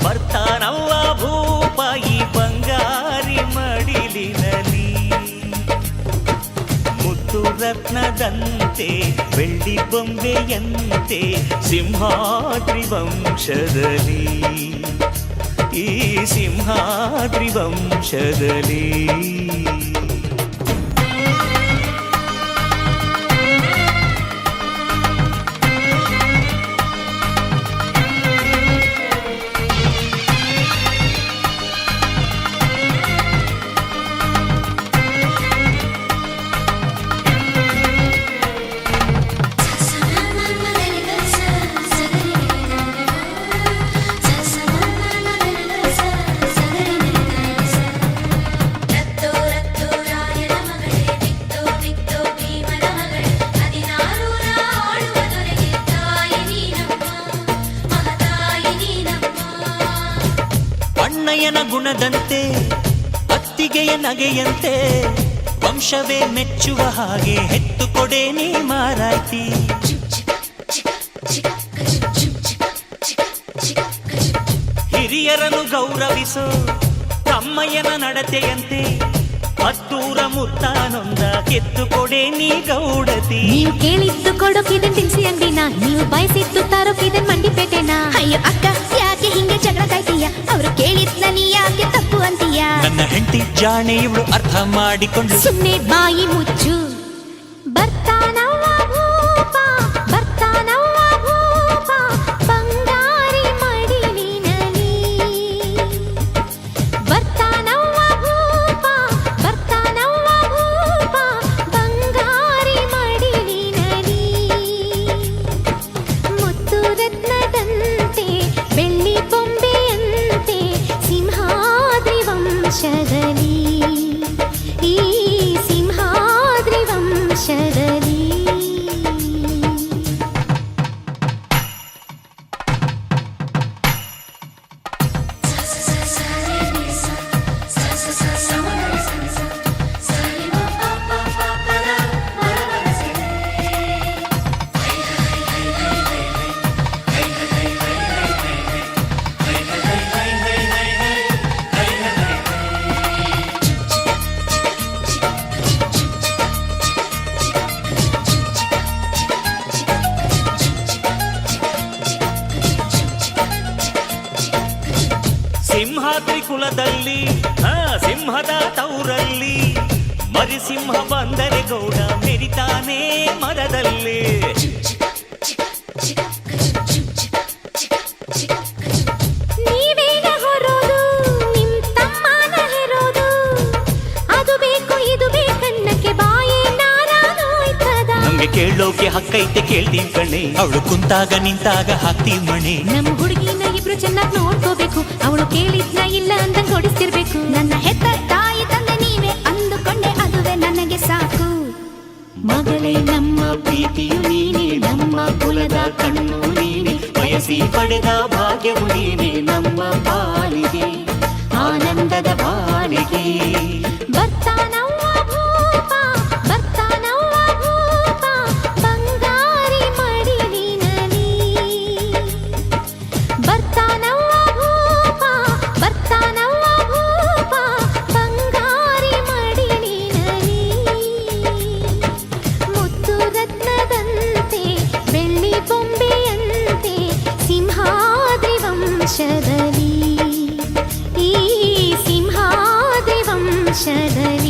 ಬರ್ತಾನವ್ವ ಭೂಪ ಈ ಬಂಗಾರಿ ಮಡಿಲಿನಲಿ ಮುತ್ತು ರತ್ನದಂತೆ ಬೆಳ್ಳಿ ಬೊಂಬೆಯಂತೆ ಸಿಂಹಾದ್ರಿ ವಂಶದಲ್ಲಿ ಈ ಸಿಂಹಾದ್ರಿ ವಂಶದಲ್ಲಿ ಅಣ್ಣಯ್ಯನ ಗುಣದಂತೆ ಅತ್ತಿಗೆಯ ನಗೆಯಂತೆ ವಂಶವೇ ಮೆಚ್ಚುವ ಹಾಗೆ ಹೆತ್ತು ಕೊಡೆ ನೀ ಮಾರಾಯ್ತಿ ಹಿರಿಯರನ್ನು ಗೌರವಿಸೋ ತಮ್ಮಯ್ಯನ ನಡತೆಯಂತೆ ಹತ್ತೂರ ಮುತ್ತಾನೊಂದ ಕೆತ್ತು ಕೊಡೆ ನೀ ಗೌಡತಿ ನೀವು ಕೇಳಿದ್ದು ಕೊಡೋಕಿದನ್ ತಿನ್ಸಿ ಅಂಗಡಿನ ನೀವು ಬಯಸಿದ್ದು ತಾರೋಕಿದನ್ ಮಂಡಿಪೇಟೆನಾ ಅಯ್ಯೋ ಅಕ್ಕ ಯಾಕೆ ಹಿಂಗೆ ಜಗಳ ಕಾಯ್ತೀಯ ಅವರು ಕೇಳಿದ್ನ ನೀ ಯಾಕೆ ತಪ್ಪು ಅಂತೀಯ ನನ್ನ ಹೆಂಡತಿ ಜಾಣೆ ಇವಳು ಅರ್ಥ ಮಾಡಿಕೊಂಡು ಸುಮ್ಮನೆ ಬಾಯಿ ಮುಚ್ಚು ಬರ್ತಾನವ್ವ ಭೂಪ ಬಂಗಾರಿ ಮಡಿಲಿನಲಿ ಬರ್ತಾನವ್ವ ಭೂಪ ಬಂಗಾರಿ ಮಡಿಲಿನಲಿ ಮುತ್ತು ರತ್ನದಂತೆ ಬೆಳ್ಳಿ ಬೊಂಬೆಯಂತೆ ಸಿಂಹಾದ್ರಿ ವಂಶದಲ್ಲಿ ಈ ಸಿಂಹಾದ್ರಿ ವಂಶದಲ್ಲಿ ಸಿಂಹಾದ್ರಿ ಕುಲದಲ್ಲಿ ಸಿಂಹದ ತೌರಲ್ಲಿ ಮರಿಸಿಂಹ ಬಂದರೆ ಗೌಡ ಮೆರಿತಾನೆ ಮರದಲ್ಲಿ ನೀವೇಗ ಹೊರೋದು ನಿಮ್ ತಮ್ಮನ ಹೆರೋದು ಅದು ಬೇಕು ಇದು ಬೇಕನ್ನಕ್ಕೆ ಬಾಯೇ ನಾರಾನೋಯ್ತದ ನಮ್ಗೆ ಕೇಳೋಕೆ ಹಕ್ಕೈತೆ ಕೇಳ್ತೀವಿ ಕಣೆ ಅವಳು ಕುಂತಾಗ ನಿಂತಾಗ ಹಾಕ್ತೀವಿ ಮಣೆ ನಮ್ಮ ಹುಡುಗಿನ ಇಬ್ರು ಚೆನ್ನಾಗಿ ನೋಡ್ಕೋಬೇಕು ಅವಳು ಕೇಳಿದ್ನ ಇಲ್ಲ ಅಂತ ಕೊಡಿಸ್ತಿರ್ಬೇಕು ನನ್ನ ಹೆತ್ತ ತಾಯಿ ತಂದೆ ನೀವೇ ಅಂದುಕೊಂಡೆ ಅದುವೇ ನನಗೆ ಸಾಕು ಮಗಳೇ ನಮ್ಮ ಪ್ರೀತಿಯು ನೀನೆ ನಮ್ಮ ಕುಲದ ಕಣ್ಣು ನೀನೆ ಬಯಸಿ ಪಡೆದ ಭಾಗ್ಯವು ನೀನೆ ನಮ್ಮ ಆಕಾಶದಲ್ಲಿ